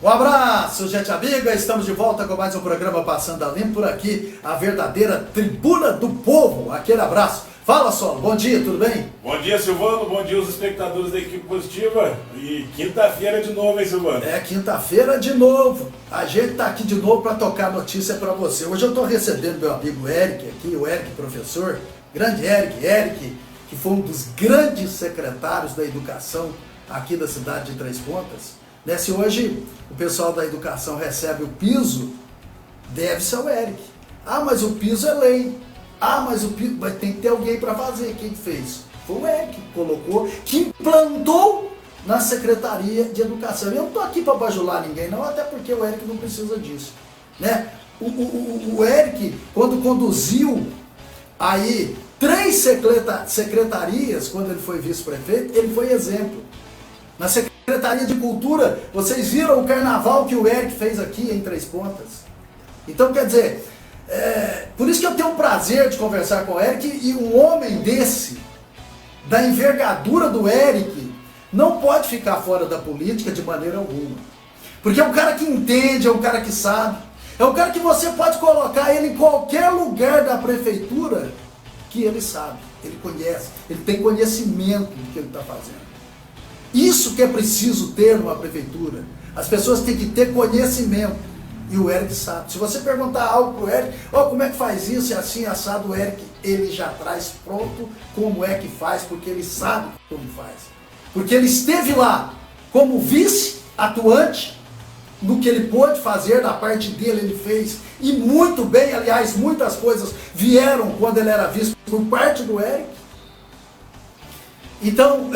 Um abraço, gente amiga, estamos de volta com mais um programa Passando a Limpo por aqui, a verdadeira tribuna do povo. Aquele abraço. Fala, Solo, bom dia, tudo bem? Bom dia, Silvano, bom dia aos espectadores da equipe positiva. E quinta-feira de novo, hein, Silvano? É, quinta-feira de novo. A gente tá aqui de novo para tocar notícia para você. Hoje eu tô recebendo meu amigo Eric aqui, o Eric professor, grande Eric, que foi um dos grandes secretários da educação aqui da cidade de Três Pontas. Né? Se hoje o pessoal da educação recebe o piso, deve ser o Eric. Ah, mas o piso é lei. Ah, mas o piso... Mas tem que ter alguém para fazer. Quem fez? Foi o Eric que colocou, que implantou na Secretaria de Educação. Eu não estou aqui para bajular ninguém, não, até porque o Eric não precisa disso. Né? O Eric, quando conduziu aí 3 secretarias, quando ele foi vice-prefeito, ele foi exemplo. Na Secretaria de Cultura, vocês viram o carnaval que o Eric fez aqui em Três Pontas? Então, quer dizer, por isso que eu tenho o prazer de conversar com o Eric, e um homem desse, da envergadura do Eric, não pode ficar fora da política de maneira alguma. Porque é um cara que entende, é um cara que sabe, é um cara que você pode colocar ele em qualquer lugar da prefeitura, que ele sabe, ele conhece, ele tem conhecimento do que ele está fazendo. Isso que é preciso ter numa prefeitura. As pessoas têm que ter conhecimento. E o Eric sabe. Se você perguntar algo para o Eric, como é que faz isso, é assim, assado, o Eric, ele já traz pronto como é que faz, porque ele sabe como faz. Porque ele esteve lá como vice-atuante, no que ele pôde fazer, da parte dele ele fez, e muito bem, aliás, muitas coisas vieram quando ele era vice por parte do Eric. Então,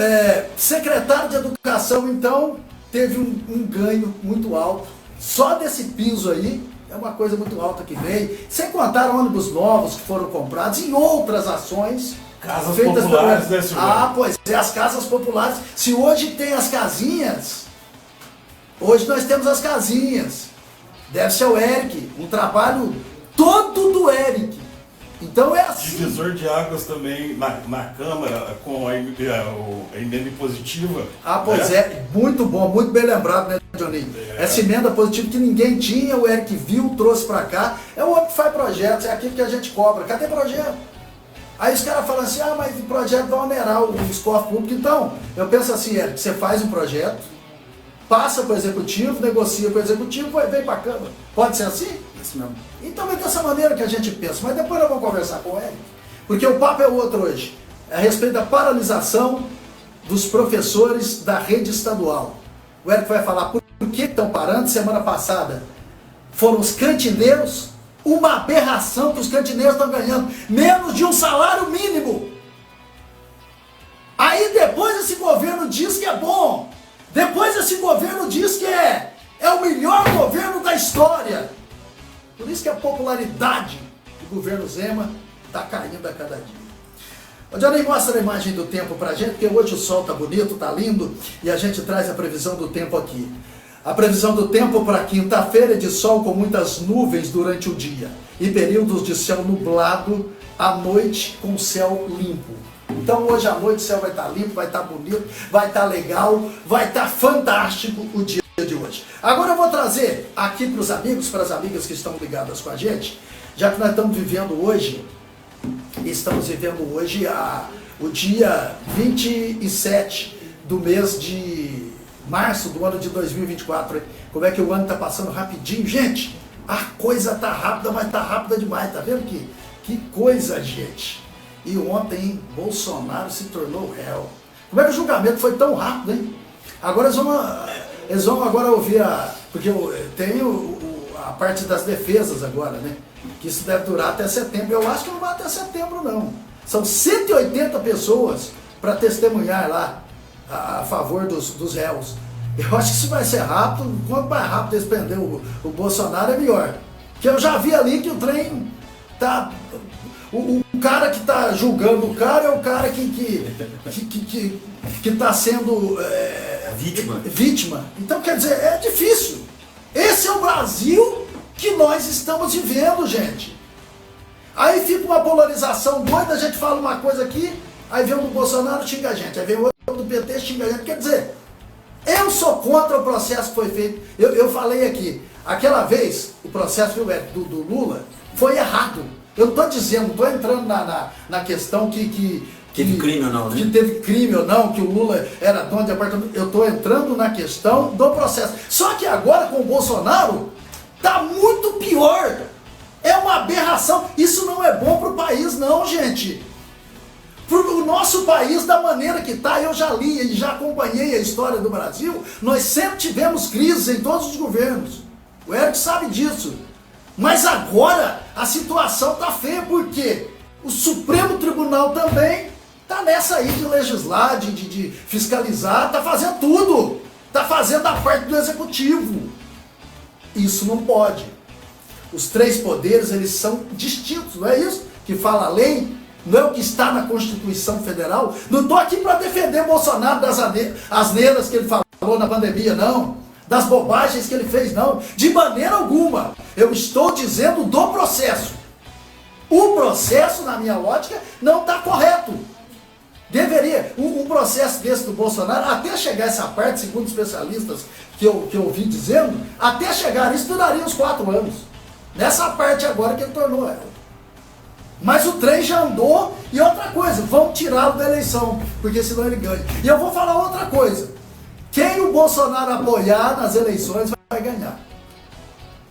secretário de Educação, então, teve um ganho muito alto. Só desse piso aí, é uma coisa muito alta que veio. Sem contar ônibus novos que foram comprados e outras ações. Casas populares, né, senhor? Ah, pois é, as casas populares. Se hoje tem as casinhas, hoje nós temos as casinhas. Deve ser o Eric, um trabalho todo do Eric. Então é assim. Divisor de águas também na Câmara, com a emenda impositiva. Ah, pois é, muito bom, muito bem lembrado, né, Johnny? Essa emenda positiva que ninguém tinha, o Eric viu, trouxe pra cá. É o homem que faz projetos, é aquilo que a gente cobra. Cadê projeto? Aí os caras falam assim, mas o projeto vai onerar os cofres públicos. Então, eu penso assim, Eric, você faz um projeto, passa para o executivo, negocia com o executivo, vem para a Câmara. Pode ser assim? Isso mesmo. Então é dessa maneira que a gente pensa. Mas depois nós vamos conversar com ele. Porque o papo é outro hoje. É a respeito da paralisação dos professores da rede estadual. O Eric vai falar por que estão parando. Semana passada foram os cantineiros. Uma aberração que os cantineiros estão ganhando menos de um salário mínimo. Aí depois esse governo diz que é bom. Depois esse governo diz que é o melhor governo da história. Por isso que a popularidade do governo Zema está caindo a cada dia. O Johnny mostra a imagem do tempo pra gente, porque hoje o sol tá bonito, tá lindo, e a gente traz a previsão do tempo aqui. A previsão do tempo para quinta-feira é de sol com muitas nuvens durante o dia e períodos de céu nublado à noite com céu limpo. Então hoje à noite o céu vai estar limpo, vai estar bonito, vai estar legal, vai estar fantástico o dia de hoje. Agora eu vou trazer aqui para os amigos, para as amigas que estão ligadas com a gente, já que nós estamos vivendo hoje o dia 27 do mês de março do ano de 2024. Como é que o ano está passando rapidinho, gente? A coisa está rápida, mas está rápida demais, tá vendo que coisa, gente? E ontem, Bolsonaro se tornou réu. Como é que o julgamento foi tão rápido, hein? Agora eles vão agora ouvir porque tem a parte das defesas agora, né? Que isso deve durar até setembro. Eu acho que não vai até setembro, não. São 180 pessoas para testemunhar lá a favor dos réus. Eu acho que isso vai ser rápido. Quanto mais rápido eles prender o Bolsonaro, é melhor. Porque eu já vi ali que o trem tá... O cara que está julgando o cara é o cara que está sendo vítima. Então, quer dizer, é difícil. Esse é o Brasil que nós estamos vivendo, gente. Aí fica uma polarização doida, a gente fala uma coisa aqui, aí vem um do Bolsonaro xinga a gente, aí vem outro do PT xinga a gente. Quer dizer, Eu sou contra o processo que foi feito. Eu falei aqui, aquela vez, o processo do Lula foi errado. Eu não estou dizendo, não estou entrando na questão que teve crime ou não, né? Que teve crime ou não, que o Lula era dono de apartamento. Eu estou entrando na questão do processo. Só que agora com o Bolsonaro, está muito pior. É uma aberração. Isso não é bom para o país, não, gente. Para o nosso país, da maneira que está, eu já li e já acompanhei a história do Brasil, nós sempre tivemos crises em todos os governos. O Érico sabe disso. Mas agora a situação está feia, porque o Supremo Tribunal também está nessa aí de legislar, de fiscalizar, está fazendo tudo. Está fazendo a parte do Executivo. Isso não pode. Os três poderes, eles são distintos, não é isso que fala a lei? Não é o que está na Constituição Federal? Não estou aqui para defender Bolsonaro das asneiras que ele falou na pandemia, não. Das bobagens que ele fez, não. De maneira alguma. Eu estou dizendo do processo. O processo, na minha lógica, não está correto. Deveria, um processo desse do Bolsonaro, até chegar essa parte, segundo especialistas que eu ouvi dizendo, até chegar isso duraria uns 4 anos. Nessa parte agora que ele tornou ela. Mas o trem já andou, e outra coisa, vão tirá-lo da eleição, porque senão ele ganha. E eu vou falar outra coisa. Quem o Bolsonaro apoiar nas eleições vai ganhar.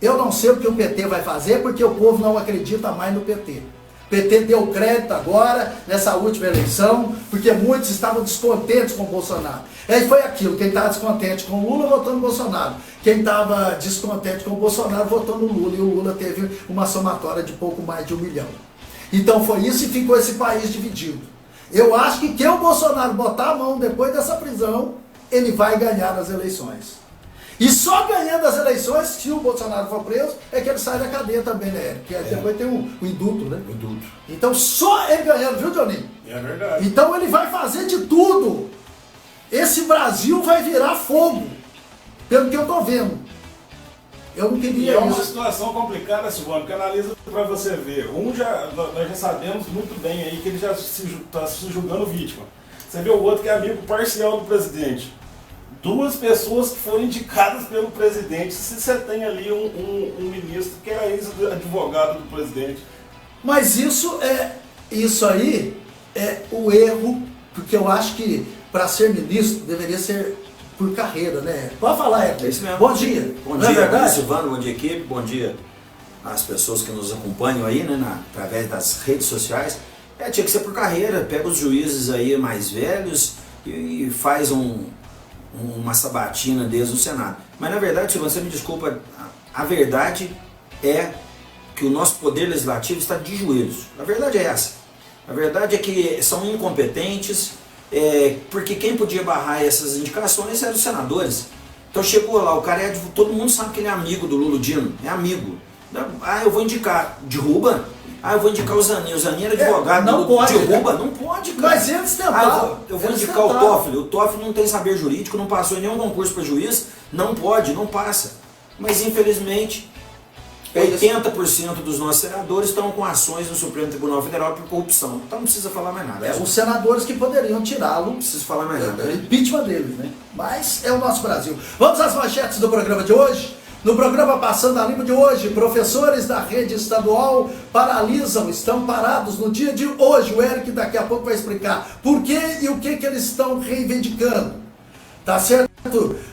Eu não sei o que o PT vai fazer, porque o povo não acredita mais no PT. O PT deu crédito agora, nessa última eleição, porque muitos estavam descontentes com o Bolsonaro. E foi aquilo, quem estava descontente com o Lula votou no Bolsonaro. Quem estava descontente com o Bolsonaro votou no Lula, e o Lula teve uma somatória de pouco mais de 1 milhão. Então foi isso e ficou esse país dividido. Eu acho que quem o Bolsonaro botar a mão depois dessa prisão, ele vai ganhar as eleições. E só ganhando as eleições, se o Bolsonaro for preso, é que ele sai da cadeia também, né? Porque depois tem o indulto, né? O indulto. Então só ele ganhando, viu, Johnny? É verdade. Então ele vai fazer de tudo. Esse Brasil vai virar fogo, pelo que eu tô vendo. Eu não queria E é uma isso. situação complicada, Silvano, que analisa para você ver. Nós já sabemos muito bem aí que ele já está se julgando vítima. Você vê o outro que é amigo parcial do presidente. 2 pessoas que foram indicadas pelo presidente. Se você tem ali um ministro que era ex-advogado do presidente. Mas isso aí é o erro, porque eu acho que para ser ministro deveria ser por carreira, né? Pode falar, Érico. É isso mesmo. Bom dia. Bom Não é dia, verdade? Silvano, bom dia, equipe, bom dia às pessoas que nos acompanham aí, né, através das redes sociais. Tinha que ser por carreira, pega os juízes aí mais velhos e faz uma sabatina desde o Senado. Mas na verdade, Silvano, você me desculpa, a verdade é que o nosso poder legislativo está de joelhos. A verdade é essa. A verdade é que são incompetentes, porque quem podia barrar essas indicações eram os senadores. Então chegou lá, o cara todo mundo sabe que ele é amigo do Lula Dino, é amigo. Eu vou indicar, derruba. Eu vou indicar o Zanin era advogado, não pode, derruba, não pode, cara. Mas eles tentaram. Eu vou indicar o Toffoli não tem saber jurídico, não passou em nenhum concurso para juiz, não pode, não passa. Mas infelizmente, 80% dos nossos senadores estão com ações no Supremo Tribunal Federal por corrupção. Então não precisa falar mais nada. Os senadores que poderiam tirá-lo. Não precisa falar mais nada. Impeachment deles, né? Mas é o nosso Brasil. Vamos às manchetes do programa de hoje? No programa Passando a Limpo de hoje, professores da rede estadual paralisam, estão parados no dia de hoje. O Érico daqui a pouco vai explicar por quê e o que eles estão reivindicando. Tá certo?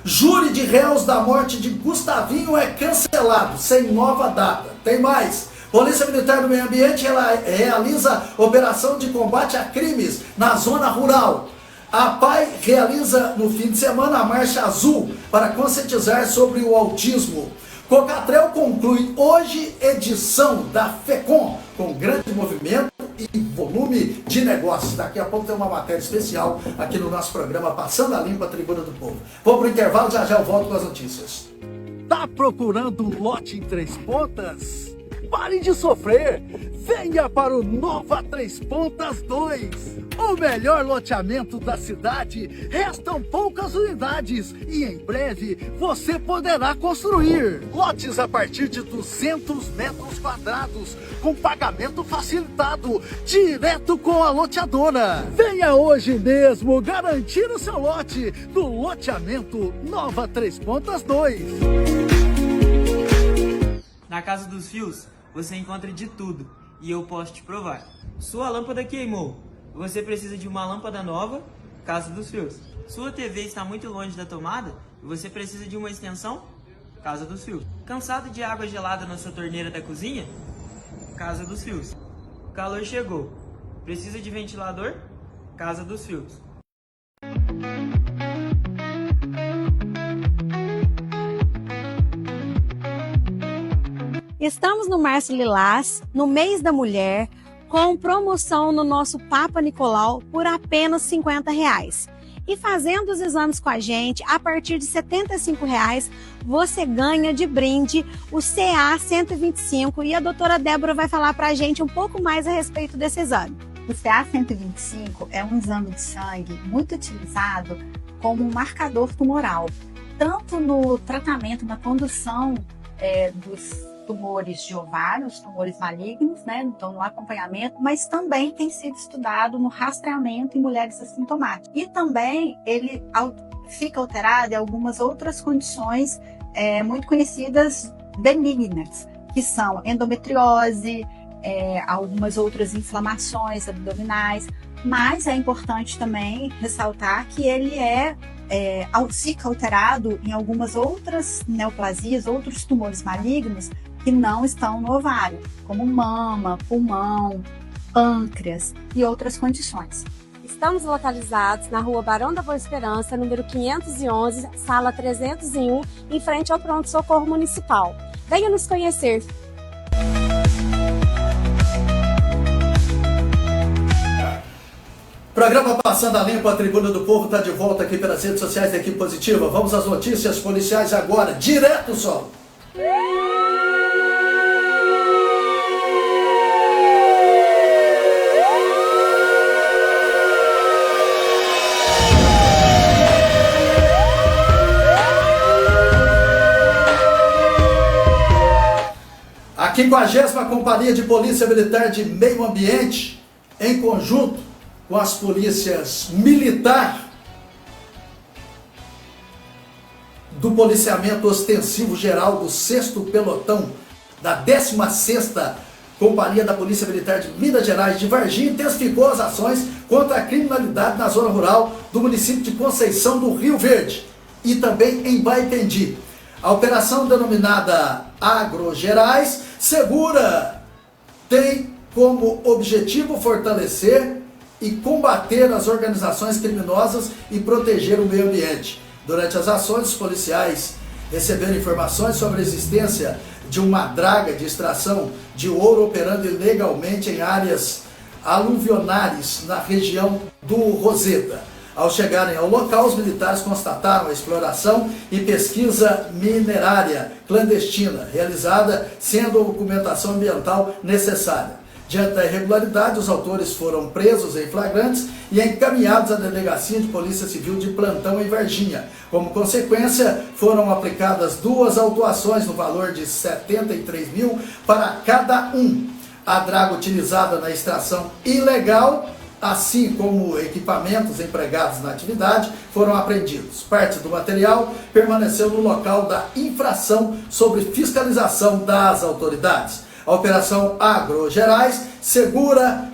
Júri de réus da morte de Gustavinho é cancelado, sem nova data. Tem mais. Polícia Militar do Meio Ambiente realiza operação de combate a crimes na zona rural. A PAI realiza no fim de semana a Marcha Azul para conscientizar sobre o autismo. Cocatrel conclui hoje edição da FECOM com grande movimento e volume de negócios. Daqui a pouco tem uma matéria especial aqui no nosso programa Passando a Limpo, a Tribuna do Povo. Vou para o intervalo, já eu volto com as notícias. Tá procurando um lote em 3 pontas? Pare de sofrer! Venha para o Nova Três Pontas 2! O melhor loteamento da cidade. Restam poucas unidades e em breve você poderá construir. Lotes a partir de 200 metros quadrados, com pagamento facilitado, direto com a loteadora. Venha hoje mesmo garantir o seu lote do loteamento Nova Três Pontas 2. Na Casa dos Fios, você encontra de tudo e eu posso te provar. Sua lâmpada queimou, você precisa de uma lâmpada nova, Casa dos Fios. Sua TV está muito longe da tomada e você precisa de uma extensão, Casa dos Fios. Cansado de água gelada na sua torneira da cozinha? Casa dos Fios. O calor chegou, precisa de ventilador? Casa dos Fios. Estamos no Março Lilás, no mês da mulher, com promoção no nosso Papa Nicolau por apenas R$50. E fazendo os exames com a gente, a partir de R$75, você ganha de brinde o CA 125 e a doutora Débora vai falar pra gente um pouco mais a respeito desse exame. O CA 125 é um exame de sangue muito utilizado como um marcador tumoral, tanto no tratamento, na condução dos tumores de ovário, os tumores malignos, né? Então no acompanhamento, mas também tem sido estudado no rastreamento em mulheres assintomáticas. E também ele fica alterado em algumas outras condições muito conhecidas benignas, que são endometriose, algumas outras inflamações abdominais, mas é importante também ressaltar que ele fica alterado em algumas outras neoplasias, outros tumores malignos que não estão no ovário, como mama, pulmão, pâncreas e outras condições. Estamos localizados na Rua Barão da Boa Esperança, número 511, sala 301, em frente ao Pronto-Socorro Municipal. Venha nos conhecer! Programa Passando a Limpo, a Tribuna do Povo está de volta aqui pelas redes sociais da Equipe Positiva. Vamos às notícias policiais agora, direto só. A 50ª Companhia de Polícia Militar de Meio Ambiente, em conjunto com as polícias militar do Policiamento Ostensivo Geral do 6º Pelotão da 16ª Companhia da Polícia Militar de Minas Gerais de Varginha, intensificou as ações contra a criminalidade na zona rural do município de Conceição do Rio Verde e também em Baipendi. A operação denominada Agrogerais tem como objetivo fortalecer e combater as organizações criminosas e proteger o meio ambiente. Durante as ações, os policiais receberam informações sobre a existência de uma draga de extração de ouro operando ilegalmente em áreas aluvionares na região do Roseta. Ao chegarem ao local, os militares constataram a exploração e pesquisa minerária clandestina realizada sem a documentação ambiental necessária. Diante da irregularidade, os autores foram presos em flagrantes e encaminhados à Delegacia de Polícia Civil de Plantão em Varginha. Como consequência, foram aplicadas 2 autuações no valor de R$73 mil para cada um. A draga utilizada na extração ilegal, assim como equipamentos empregados na atividade, foram apreendidos. Parte do material permaneceu no local da infração sob fiscalização das autoridades. A Operação Agrogerais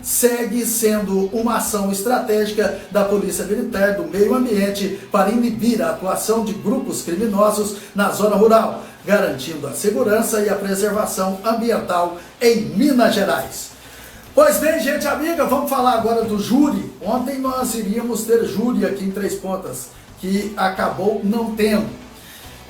segue sendo uma ação estratégica da Polícia Militar do Meio Ambiente para inibir a atuação de grupos criminosos na zona rural, garantindo a segurança e a preservação ambiental em Minas Gerais. Pois bem, gente amiga, vamos falar agora do júri. Ontem nós iríamos ter júri aqui em Três Pontas, que acabou não tendo.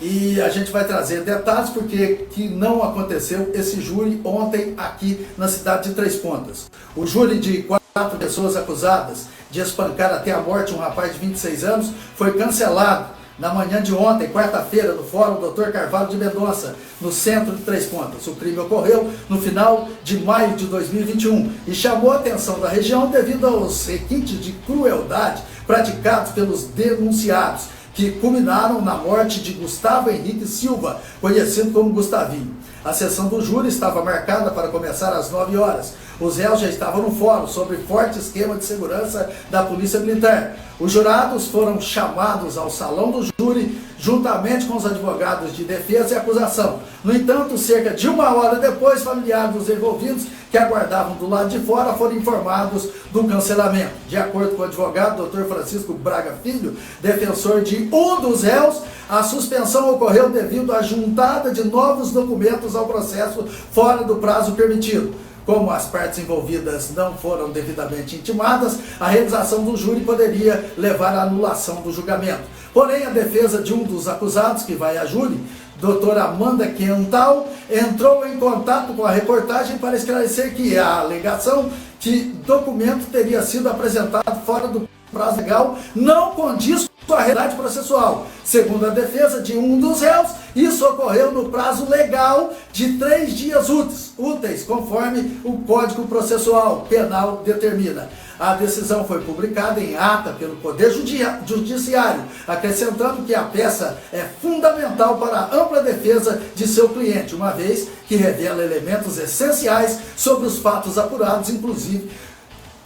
E a gente vai trazer detalhes porque que não aconteceu esse júri ontem aqui na cidade de Três Pontas. O júri de 4 pessoas acusadas de espancar até a morte um rapaz de 26 anos foi cancelado na manhã de ontem, quarta-feira, no Fórum Dr. Carvalho de Mendonça, no centro de Três Pontas. O crime ocorreu no final de maio de 2021 e chamou a atenção da região devido aos requintes de crueldade praticados pelos denunciados, que culminaram na morte de Gustavo Henrique Silva, conhecido como Gustavinho. A sessão do júri estava marcada para começar às 9 horas. Os réus já estavam no fórum sobre forte esquema de segurança da Polícia Militar. Os jurados foram chamados ao salão do júri, juntamente com os advogados de defesa e acusação. No entanto, cerca de 1 hora depois, familiares dos envolvidos, que aguardavam do lado de fora, foram informados do cancelamento. De acordo com o advogado Dr. Francisco Braga Filho, defensor de um dos réus, a suspensão ocorreu devido à juntada de novos documentos ao processo fora do prazo permitido. Como as partes envolvidas não foram devidamente intimadas, a realização do júri poderia levar à anulação do julgamento. Porém, a defesa de um dos acusados, que vai a júri, doutora Amanda Quental, entrou em contato com a reportagem para esclarecer que a alegação que documento teria sido apresentado fora do prazo legal não condiz com a realidade processual. Segundo a defesa de um dos réus, isso ocorreu no prazo legal de 3 dias úteis, conforme o Código Processual Penal determina. A decisão foi publicada em ata pelo Poder Judiciário, acrescentando que a peça é fundamental para a ampla defesa de seu cliente, uma vez que revela elementos essenciais sobre os fatos apurados, inclusive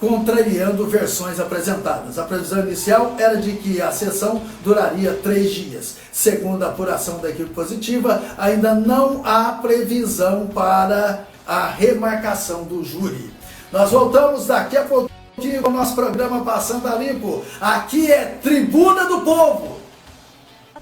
contrariando versões apresentadas. A previsão inicial era de que a sessão duraria 3 dias. Segundo a apuração da equipe positiva, ainda não há previsão para a remarcação do júri. Nós voltamos daqui a pouquinho com o nosso programa Passando a Limpo. Aqui é Tribuna do Povo.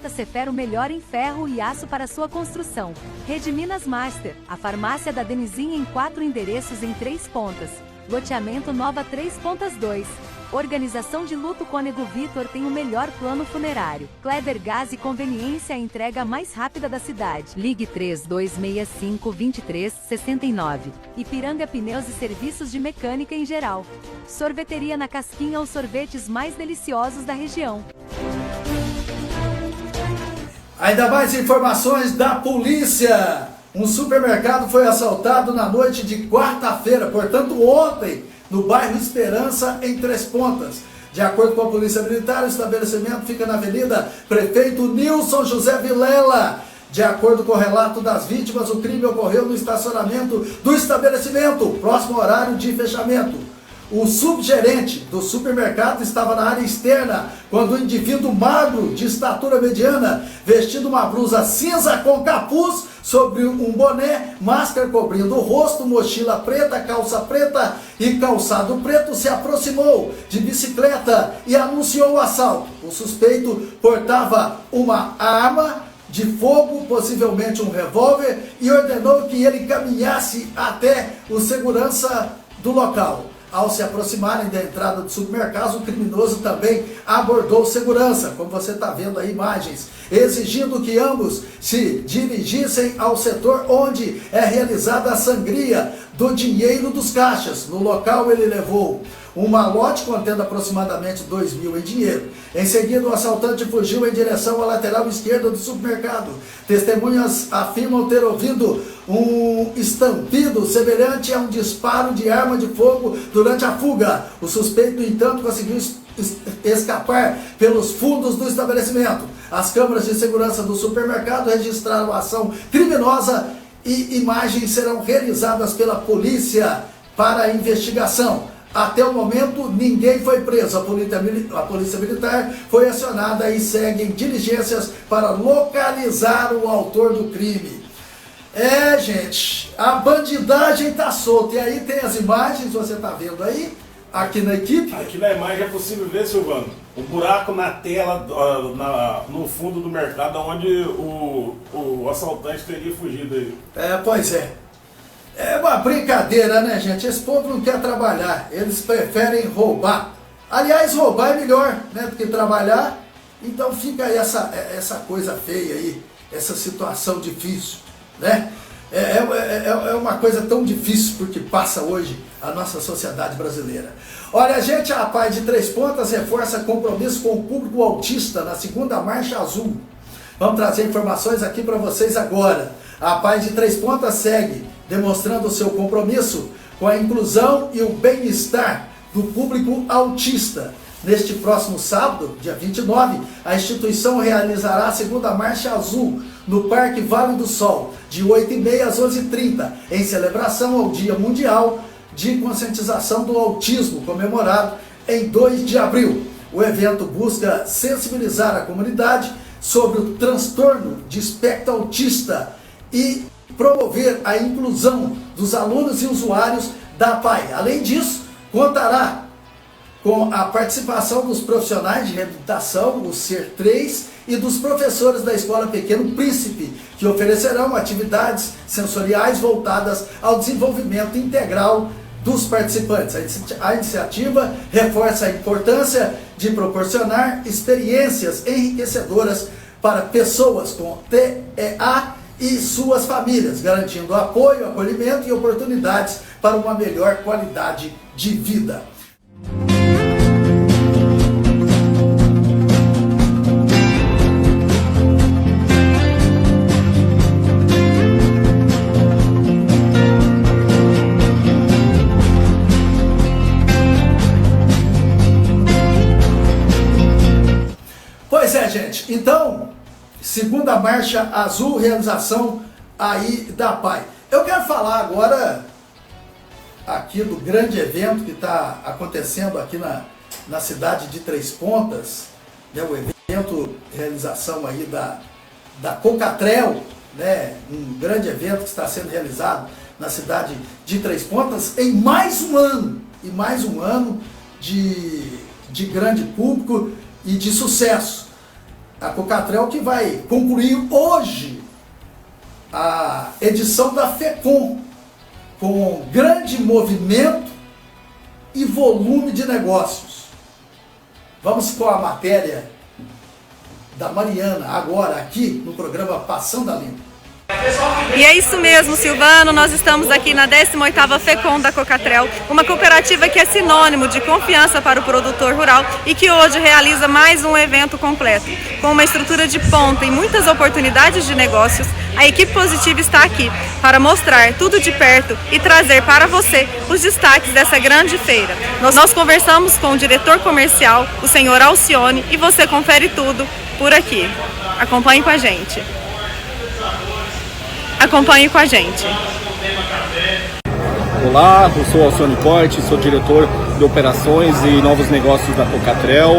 JCFer, o melhor em ferro e aço para sua construção. Rede Minas Master, a farmácia da Denizinha em 4 endereços em 3 pontas. Loteamento Nova 3 Pontas 2. Organização de luto Cônego Vitor tem o melhor plano funerário. Kleber Gás e conveniência, a entrega mais rápida da cidade. Ligue 3265-2369. Ipiranga Pneus e serviços de mecânica em geral. Sorveteria na Casquinha, os sorvetes mais deliciosos da região. Ainda mais informações da polícia. Um supermercado foi assaltado na noite de quarta-feira, portanto ontem, no bairro Esperança, em Três Pontas. De acordo com a Polícia Militar, o estabelecimento fica na Avenida Prefeito Nilson José Vilela. De acordo com o relato das vítimas, o crime ocorreu no estacionamento do estabelecimento, próximo ao horário de fechamento. O subgerente do supermercado estava na área externa quando o indivíduo magro, de estatura mediana, vestindo uma blusa cinza com capuz sobre um boné, máscara cobrindo o rosto, mochila preta, calça preta e calçado preto, se aproximou de bicicleta e anunciou o assalto. O suspeito portava uma arma de fogo, possivelmente um revólver, e ordenou que ele caminhasse até o segurança do local. Ao se aproximarem da entrada do supermercado, o criminoso também abordou segurança, como você está vendo aí imagens, exigindo que ambos se dirigissem ao setor onde é realizada a sangria do dinheiro dos caixas. No local ele levou um malote contendo aproximadamente 2 mil em dinheiro. Em seguida, o assaltante fugiu em direção à lateral esquerda do supermercado. Testemunhas afirmam ter ouvido um estampido semelhante a um disparo de arma de fogo durante a fuga. O suspeito, no entanto, conseguiu escapar pelos fundos do estabelecimento. As câmeras de segurança do supermercado registraram a ação criminosa e imagens serão realizadas pela polícia para a investigação. Até o momento, ninguém foi preso. A polícia militar foi acionada e seguem diligências para localizar o autor do crime. Gente, a bandidagem está solta. E aí tem as imagens, você está vendo aí, aqui na equipe. Aqui na imagem é possível ver, Silvano, o buraco na tela, no fundo do mercado, onde o assaltante teria fugido aí. Pois é. É uma brincadeira, né, gente? Esse povo não quer trabalhar, eles preferem roubar. Aliás, roubar é melhor, né, do que trabalhar. Então fica aí essa coisa feia aí, essa situação difícil, né? É uma coisa tão difícil porque passa hoje a nossa sociedade brasileira. Olha, a gente, a Paz de Três Pontas, reforça compromisso com o público autista na segunda Marcha Azul. Vamos trazer informações aqui para vocês agora. A Paz de Três Pontas segue demonstrando o seu compromisso com a inclusão e o bem-estar do público autista. Neste próximo sábado, dia 29, a instituição realizará a segunda Marcha Azul no Parque Vale do Sol, de 8h30 às 11h30, em celebração ao Dia Mundial de Conscientização do Autismo, comemorado em 2 de abril. O evento busca sensibilizar a comunidade sobre o transtorno de espectro autista e promover a inclusão dos alunos e usuários da PAI. Além disso, contará com a participação dos profissionais de reabilitação, o SER 3, e dos professores da Escola Pequeno Príncipe, que oferecerão atividades sensoriais voltadas ao desenvolvimento integral dos participantes. A iniciativa reforça a importância de proporcionar experiências enriquecedoras para pessoas com TEA e suas famílias, garantindo apoio, acolhimento e oportunidades para uma melhor qualidade de vida. Pois é, gente, então, segunda Marcha Azul, realização aí da PAI. Eu quero falar agora aqui do grande evento que está acontecendo aqui na cidade de Três Pontas, né, o evento, realização aí da Cocatrel, né, um grande evento que está sendo realizado na cidade de Três Pontas em mais um ano de grande público e de sucesso. A Cocatrel que vai concluir hoje a edição da FECOM, com grande movimento e volume de negócios. Vamos com a matéria da Mariana, agora aqui no programa Passando a Limpo. E é isso mesmo, Silvano, nós estamos aqui na 18ª FECOM da Cocatrel, uma cooperativa que é sinônimo de confiança para o produtor rural e que hoje realiza mais um evento completo. Com uma estrutura de ponta e muitas oportunidades de negócios, a equipe positiva está aqui para mostrar tudo de perto e trazer para você os destaques dessa grande feira. Nós conversamos com o diretor comercial, o senhor Alcione, e você confere tudo por aqui. Acompanhe com a gente. Acompanhe com a gente. Olá, eu sou Alcione Corte, sou diretor de operações e novos negócios da Cocatrel.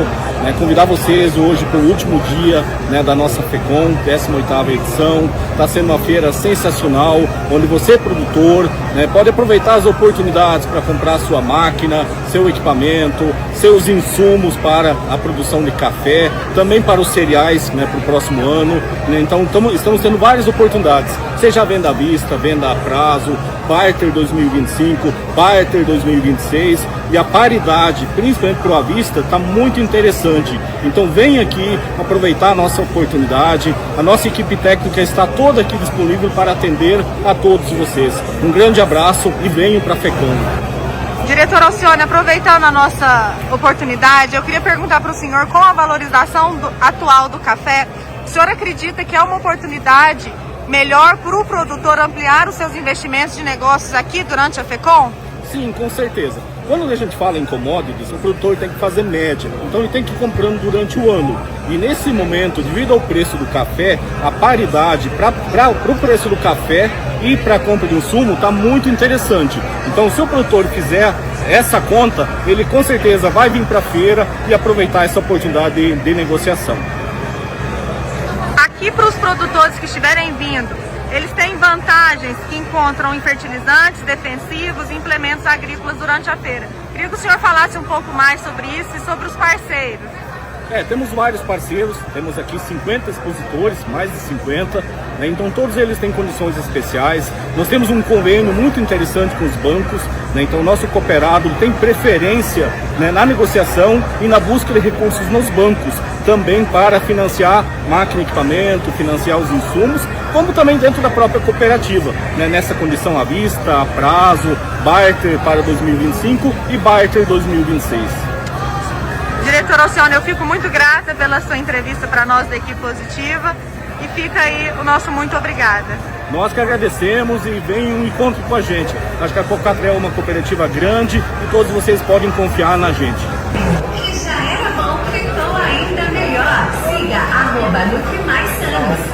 Convidar vocês hoje para o último dia da nossa FECOM, 18ª edição. Está sendo uma feira sensacional, onde você, produtor, pode aproveitar as oportunidades para comprar sua máquina, seu equipamento, seus insumos para a produção de café, também para os cereais para o próximo ano. Então estamos tendo várias oportunidades, seja venda à vista, venda a prazo, barter 2025, barter 2026, e a paridade, principalmente para o à vista, está muito interessante. Então vem aqui aproveitar a nossa oportunidade. A nossa equipe técnica está toda aqui disponível para atender a todos vocês. Um grande abraço e venham para a FECOM. Diretor Alcione, aproveitando a nossa oportunidade, eu queria perguntar para o senhor, com a valorização atual do café, o senhor acredita que é uma oportunidade melhor para o produtor ampliar os seus investimentos de negócios aqui durante a FECOM? Sim, com certeza. Quando a gente fala em commodities, o produtor tem que fazer média, então ele tem que ir comprando durante o ano. E nesse momento, devido ao preço do café, a paridade para o preço do café e para a compra de insumo está muito interessante. Então, se o produtor fizer essa conta, ele com certeza vai vir para a feira e aproveitar essa oportunidade de negociação. Aqui para os produtores que estiverem vindo, eles têm vantagens que encontram em fertilizantes, defensivos e implementos agrícolas durante a feira. Queria que o senhor falasse um pouco mais sobre isso e sobre os parceiros. Temos vários parceiros, temos aqui 50 expositores, mais de 50, então todos eles têm condições especiais. Nós temos um convênio muito interessante com os bancos, então o nosso cooperado tem preferência na negociação e na busca de recursos nos bancos, também para financiar máquina e equipamento, financiar os insumos como também dentro da própria cooperativa, né, nessa condição à vista, a prazo, barter para 2025 e barter 2026. Diretor Alcione, eu fico muito grata pela sua entrevista para nós da equipe Positiva e fica aí o nosso muito obrigada. Nós que agradecemos e venham um encontro com a gente. Acho que a Cocatrel é uma cooperativa grande e todos vocês podem confiar na gente. E já era bom, ficou ainda melhor. Siga @NutriMaisSanos.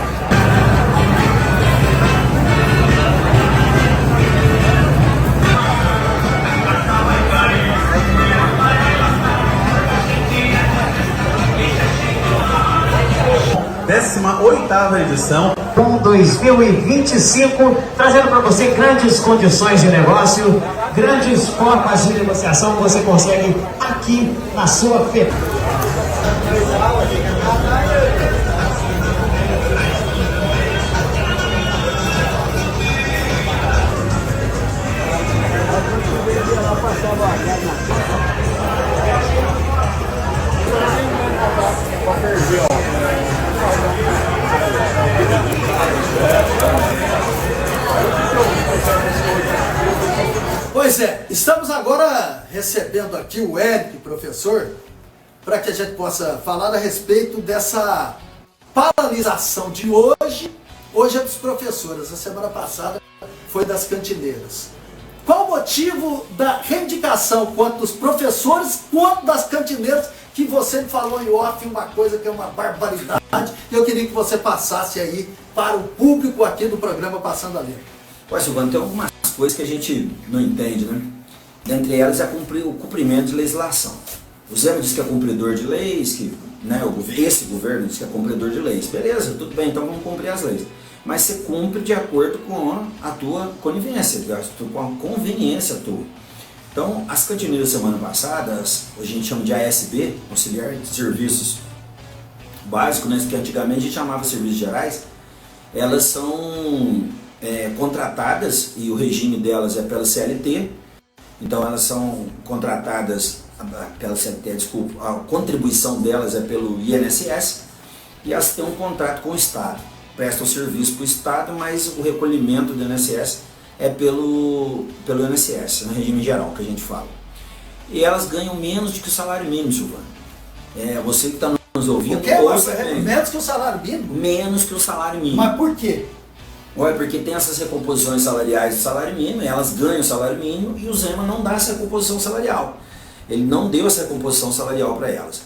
ª edição com 2025, trazendo para você grandes condições de negócio, grandes formas de negociação que você consegue aqui na sua feira. Pois é, estamos agora recebendo aqui o Eric, professor, para que a gente possa falar a respeito dessa paralisação de hoje. Hoje é dos professores, a semana passada foi das cantineiras. Qual o motivo da reivindicação, quanto dos professores, quanto das cantineiras, que você me falou em off uma coisa que é uma barbaridade, e eu queria que você passasse aí para o público aqui do programa Passando a Limpo. Ué, Silvano, tem algumas coisas que a gente não entende, né? Dentre elas é o cumprimento de legislação. O Zé diz que é cumpridor de leis, que, né, esse governo diz que é cumpridor de leis. Beleza, tudo bem, então vamos cumprir as leis. Mas você cumpre de acordo com a tua conivência, com a conveniência tua. Então, as cantineiras semana passada, a gente chama de ASB, Auxiliar de Serviços Básicos, né, que antigamente a gente chamava Serviços Gerais, elas são contratadas, e o regime delas é pela CLT, então elas são contratadas pela CLT, desculpa, a contribuição delas é pelo INSS, e elas têm um contrato com o Estado, prestam serviço para o Estado, mas o recolhimento do INSS é pelo INSS, no regime geral que a gente fala. E elas ganham menos do que o salário mínimo, Silvano. Você que está nos ouvindo... O que? Menos que o salário mínimo? Menos que o salário mínimo. Mas por quê? Olha, porque tem essas recomposições salariais do salário mínimo, elas ganham o salário mínimo e o Zema não dá essa recomposição salarial. Ele não deu essa recomposição salarial para elas.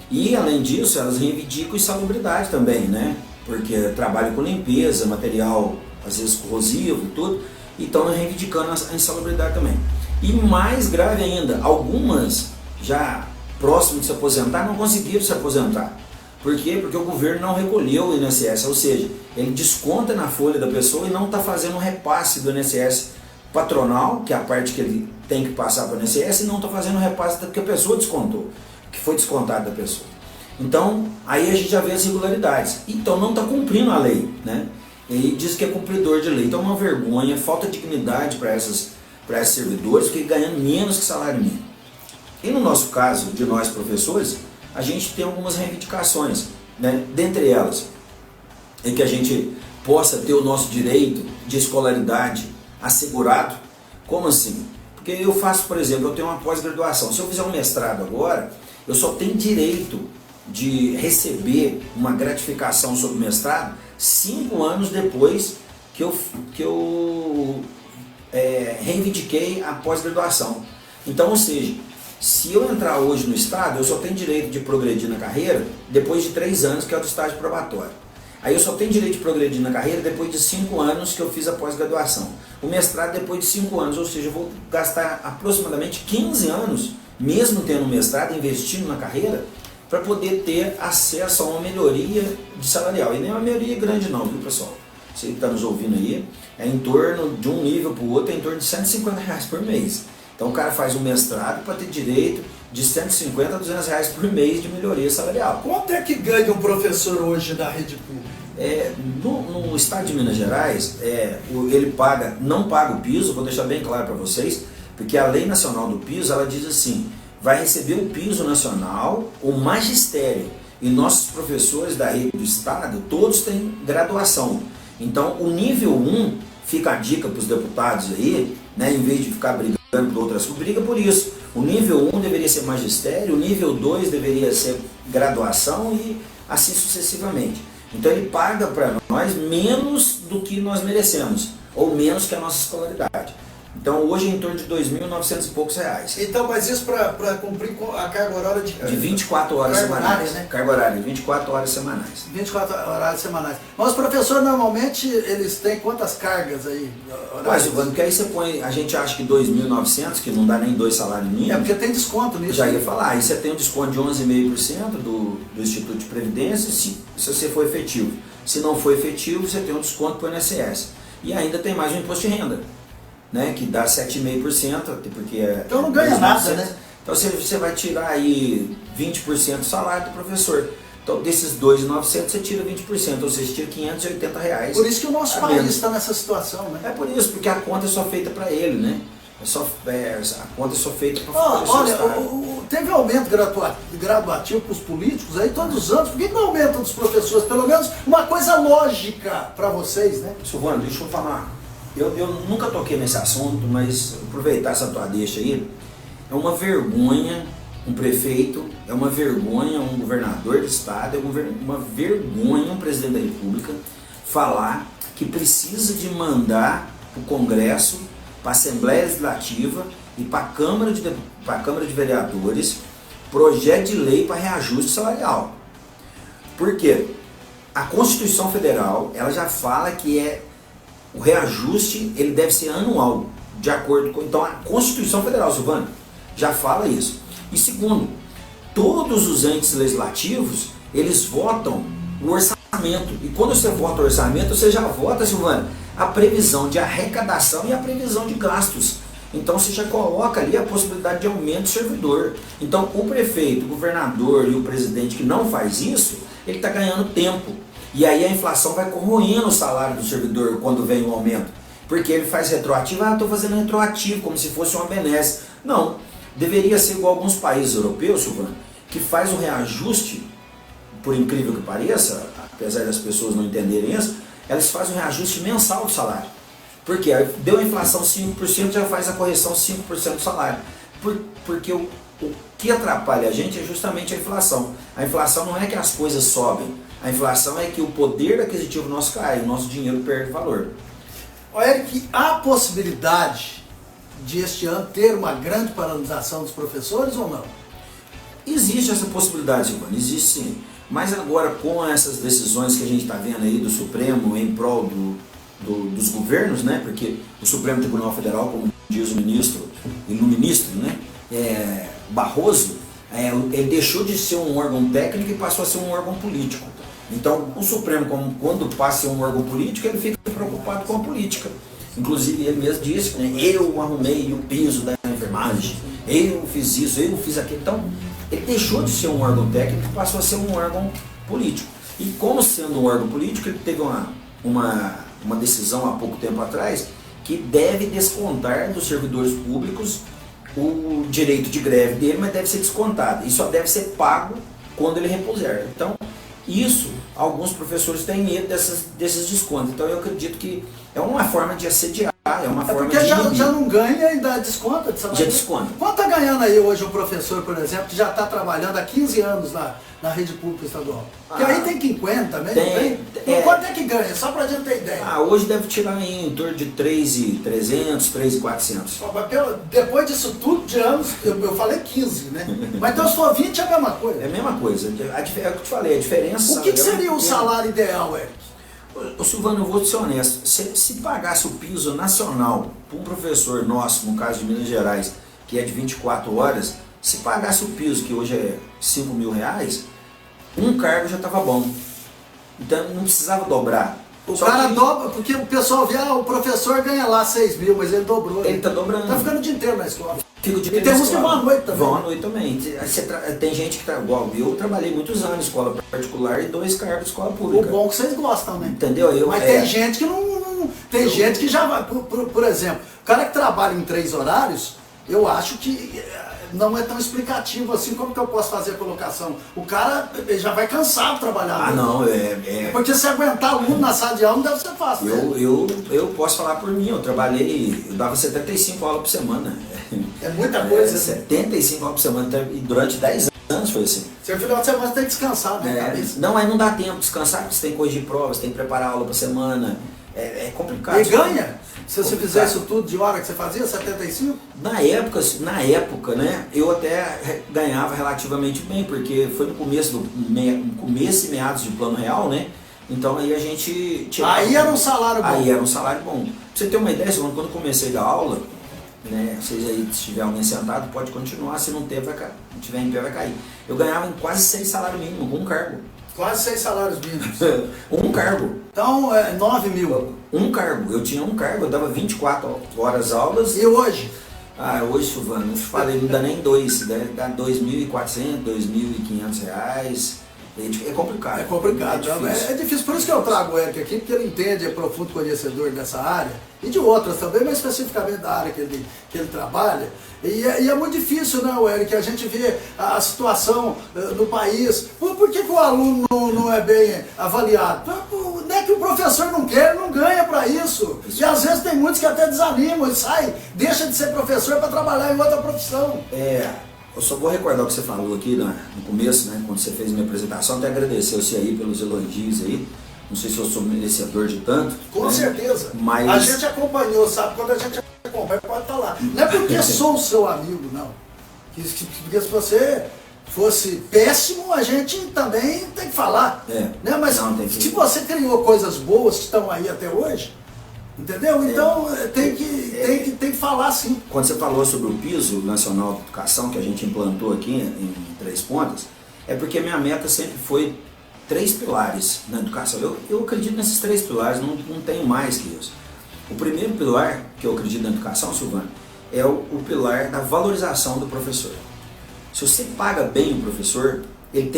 E, além disso, elas reivindicam insalubridade também, né? Porque trabalham com limpeza, material, às vezes corrosivo e tudo, e estão reivindicando a insalubridade também. E mais grave ainda, algumas já próximas de se aposentar não conseguiram se aposentar. Por quê? Porque o governo não recolheu o INSS, ou seja, ele desconta na folha da pessoa e não está fazendo um repasse do INSS patronal, que é a parte que ele tem que passar para o INSS, e não está fazendo um repasse que a pessoa descontou, que foi descontado da pessoa. Então, aí a gente já vê as irregularidades. Então não está cumprindo a lei, né? Ele diz que é cumpridor de lei. Então é uma vergonha, falta de dignidade para esses servidores, porque ganhando menos que salário mínimo. E no nosso caso, de nós professores, a gente tem algumas reivindicações, né? Dentre elas, é que a gente possa ter o nosso direito de escolaridade assegurado. Como assim? Porque eu faço, por exemplo, eu tenho uma pós-graduação. Se eu fizer um mestrado agora, eu só tenho direito de receber uma gratificação sobre o mestrado 5 anos depois que eu reivindiquei a pós-graduação. Então, ou seja, se eu entrar hoje no Estado, eu só tenho direito de progredir na carreira depois de 3 anos, que é o do estágio probatório. Aí eu só tenho direito de progredir na carreira depois de 5 anos que eu fiz a pós-graduação. O mestrado depois de 5 anos, ou seja, eu vou gastar aproximadamente 15 anos, mesmo tendo um mestrado, investindo na carreira, para poder ter acesso a uma melhoria de salarial. E nem uma melhoria grande não, viu, pessoal? Você que está nos ouvindo aí, é em torno de um nível para o outro, é em torno de R$150 por mês. Então o cara faz um mestrado para ter direito de 150 a 200 reais por mês de melhoria salarial. Quanto é que ganha um professor hoje na rede pública? No estado de Minas Gerais, ele não paga o piso, vou deixar bem claro para vocês, porque a lei nacional do piso, ela diz assim, vai receber o piso nacional, o magistério, e nossos professores da rede do estado, todos têm graduação. Então o nível 1, fica a dica para os deputados aí, né, em vez de ficar brigando por outras coisas, briga por isso. O nível 1 deveria ser magistério, o nível 2 deveria ser graduação e assim sucessivamente. Então ele paga para nós menos do que nós merecemos, ou menos que a nossa escolaridade. Então hoje é em torno de R$ 2.900 e poucos reais. Então, mas isso para cumprir com a carga horária de 24 horas semanais. Né? Carga horária, 24 horas semanais. 24 horas semanais. Mas os professores normalmente eles têm quantas cargas aí? Mas, Silvano, porque aí você põe, a gente acha que 2.900, que não dá nem 2 salários mínimos. É porque tem desconto nisso. Já ia falar, aí você tem um desconto de 11,5% do Instituto de Previdência, se você for efetivo. Se não for efetivo, você tem um desconto para o INSS. E ainda tem mais um imposto de renda, né, que dá 7,5%, porque então não ganha nada, né? Então você vai tirar aí 20% do salário do professor. Então desses 2.900 você tira 20%, ou seja, tira R$580. Por isso que o nosso país está nessa situação, né? É por isso, porque a conta é só feita para ele, né? A conta é só feita para olha, teve aumento graduativo para os políticos aí todos os anos. Por que não aumenta dos professores? Pelo menos uma coisa lógica para vocês, né? Silvano, deixa eu falar. Eu nunca toquei nesse assunto, mas aproveitar essa tua deixa aí. É uma vergonha um prefeito, é uma vergonha um governador do estado, é uma vergonha um presidente da república falar que precisa de mandar para o Congresso, para a Assembleia Legislativa e para a Câmara de Vereadores projeto de lei para reajuste salarial. Por quê? A Constituição Federal ela já fala que o reajuste ele deve ser anual, de acordo com... Então a Constituição Federal, Silvano, já fala isso. E segundo, todos os entes legislativos, eles votam o orçamento. E quando você vota o orçamento, você já vota, Silvano, a previsão de arrecadação e a previsão de gastos. Então você já coloca ali a possibilidade de aumento do servidor. Então o prefeito, o governador e o presidente que não faz isso, ele está ganhando tempo. E aí a inflação vai corroendo o salário do servidor quando vem o aumento. Porque ele faz retroativo, estou fazendo retroativo, como se fosse uma benesse. Não, deveria ser igual alguns países europeus, Silvano, que faz o reajuste, por incrível que pareça, apesar das pessoas não entenderem isso, elas fazem um reajuste mensal do salário. Porque deu a inflação 5%, já faz a correção 5% do salário. Porque o que atrapalha a gente é justamente a inflação. A inflação não é que as coisas sobem, a inflação é que o poder aquisitivo nosso cai, o nosso dinheiro perde valor. Olha que há possibilidade de este ano ter uma grande paralisação dos professores ou não? Existe essa possibilidade, Silvano, existe sim. Mas agora com essas decisões que a gente está vendo aí do Supremo em prol dos governos, né? Porque o Supremo Tribunal Federal, como diz o ministro, né? Barroso, ele deixou de ser um órgão técnico e passou a ser um órgão político. Então o Supremo, quando passa a ser um órgão político, ele fica preocupado com a política. Inclusive ele mesmo disse, né, eu arrumei o piso da enfermagem, eu fiz isso, eu fiz aquilo. Então ele deixou de ser um órgão técnico e passou a ser um órgão político. E como sendo um órgão político, ele teve uma decisão há pouco tempo atrás que deve descontar dos servidores públicos o direito de greve dele, mas deve ser descontado. E só deve ser pago quando ele repuser. Então, isso, alguns professores têm medo desses descontos. Então, eu acredito que é uma forma de assediar, é uma forma de... Porque já não ganha e dá desconto de salário. Já desconta. Quanto está ganhando aí hoje um professor, por exemplo, que já está trabalhando há 15 anos na rede pública estadual? Porque aí tem quinquenta também, tem? Quanto é que ganha? Só para a gente ter ideia. Hoje deve tirar em torno de 3.300, 3.400. Depois disso tudo de anos, eu falei 15, né? Mas então se for 20 é a mesma coisa. É a mesma coisa. É o que eu te falei, a diferença... O que seria o salário ideal, Eric? Silvano, eu vou ser honesto, se pagasse o piso nacional para um professor nosso, no caso de Minas Gerais, que é de 24 horas, se pagasse o piso, que hoje é R$5.000, um cargo já estava bom. Então não precisava dobrar. O cara dobra, porque o pessoal vê, o professor ganha lá 6 mil, mas ele dobrou. Ele está dobrando. Está ficando o dia inteiro na escola. E tem uns que vão à noite também. Vão à noite também. Tem gente que igual eu trabalhei muitos anos em escola particular e 2 cargos de escola pública. O bom é que vocês gostam, né? Entendeu? Mas tem gente que não... Tem gente que já vai... Por exemplo, o cara que trabalha em 3 horários, eu acho que não é tão explicativo assim. Como que eu posso fazer a colocação? O cara ele já vai cansado de trabalhar. Ah, não, é... Porque se aguentar aluno na sala de aula não deve ser fácil. Eu posso falar por mim, eu dava 75 aulas por semana. É muita coisa. 75 aulas por semana, e durante 10 anos foi assim. Seu final de semana tem que descansar, né? Não, aí não dá tempo de descansar, porque você tem que corrigir provas, tem que preparar aula por semana. É complicado. E ganha? Se você fizer isso tudo de hora que você fazia, 75? Na época, né, eu até ganhava relativamente bem, porque foi no começo e meados de Plano Real, né? Então aí a gente tirava. Aí era um salário bom. Aí era um salário bom. Pra você ter uma ideia, quando eu comecei a dar aula, né, vocês aí, se tiver alguém sentado, pode continuar, se não tiver em pé vai cair. Eu ganhava em quase 6 salários mínimos, com um cargo. Quase 6 salários mínimos. Um cargo. Então, 9 mil. Um cargo. Eu tinha um cargo, eu dava 24 horas aulas. E hoje? Ah, hoje, Silvano, não te falei, não dá nem 2. Dá R$2.400, R$2.500. É complicado. É complicado. É difícil. Por isso que eu trago o Eric aqui, porque ele entende, é profundo conhecedor dessa área. E de outras também, mas especificamente da área que ele trabalha. E é muito difícil, né, Eric, a gente vê a situação no país. Por que o aluno não é bem avaliado? Não é que o professor não quer, não ganha para isso. E às vezes tem muitos que até desanimam e saem, deixa de ser professor para trabalhar em outra profissão. Eu só vou recordar o que você falou aqui no começo, né, quando você fez a minha apresentação, até agradecer você aí pelos elogios aí. Não sei se eu sou merecedor de tanto. Com certeza. Mas a gente acompanhou, sabe? Quando a gente acompanha, pode estar lá. Não é porque sou seu amigo, não. Porque se você fosse péssimo, a gente também tem que falar. Né? Mas se você criou coisas boas que estão aí até hoje, entendeu? Então tem que falar sim. Quando você falou sobre o piso nacional de educação que a gente implantou aqui em Três Pontas, é porque minha meta sempre foi 3 pilares na educação. Eu acredito nesses 3 pilares, não tenho mais que isso. O primeiro pilar que eu acredito na educação, Silvano, é o pilar da valorização do professor. Se você paga bem o professor, ele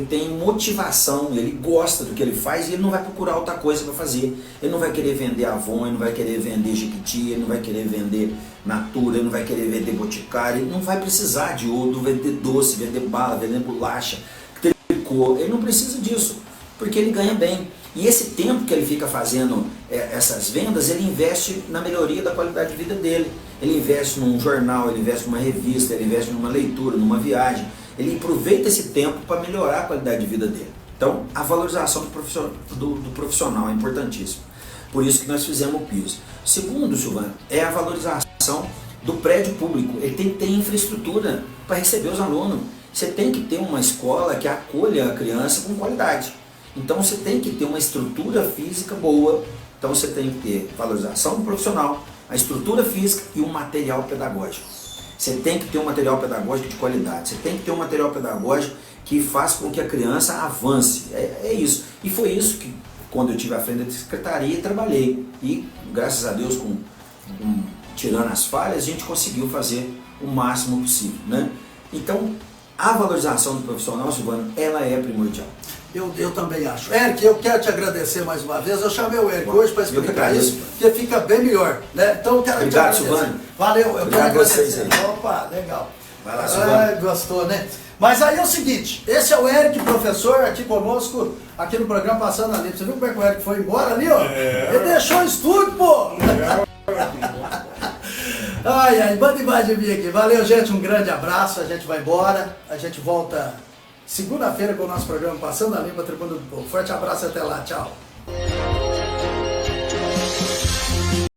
tem motivação, ele gosta do que ele faz e ele não vai procurar outra coisa para fazer. Ele não vai querer vender Avon, ele não vai querer vender Jequiti, ele não vai querer vender Natura, ele não vai querer vender Boticário, ele não vai precisar de outro, vender doce, vender bala, vender bolacha, tricô. Ele não precisa disso, porque ele ganha bem. E esse tempo que ele fica fazendo essas vendas, ele investe na melhoria da qualidade de vida dele. Ele investe num jornal, ele investe numa revista, ele investe numa leitura, numa viagem. Ele aproveita esse tempo para melhorar a qualidade de vida dele. Então, a valorização do profissional é importantíssima. Por isso que nós fizemos o piso. Segundo, Silvano, é a valorização do prédio público. Ele tem que ter infraestrutura para receber os alunos. Você tem que ter uma escola que acolha a criança com qualidade. Então, você tem que ter uma estrutura física boa. Então, você tem que ter valorização do profissional, a estrutura física e o material pedagógico. Você tem que ter um material pedagógico de qualidade. Você tem que ter um material pedagógico que faz com que a criança avance. É isso. E foi isso que, quando eu tive à frente da secretaria, trabalhei. E, graças a Deus, tirando as falhas, a gente conseguiu fazer o máximo possível, né? Então, a valorização do profissional, Silvano, ela é primordial. Eu também acho. Eric, eu quero te agradecer mais uma vez. Eu chamei o Eric hoje para explicar isso, porque fica bem melhor, né? Então eu quero te agradecer. Silvano. Valeu, eu quero agradecer. Opa, legal. Vai lá, Silvano. Gostou, né? Mas aí é o seguinte, esse é o Eric, professor, aqui conosco, aqui no programa Passando a Limpo. Você viu como é que o Eric foi embora ali, ó? Ele deixou o estúdio, pô! Ai, manda imagem minha aqui. Valeu, gente, um grande abraço. A gente vai embora, a gente volta segunda-feira com o nosso programa Passando a Limpo, a Tribuna do Povo. Forte abraço e até lá, tchau.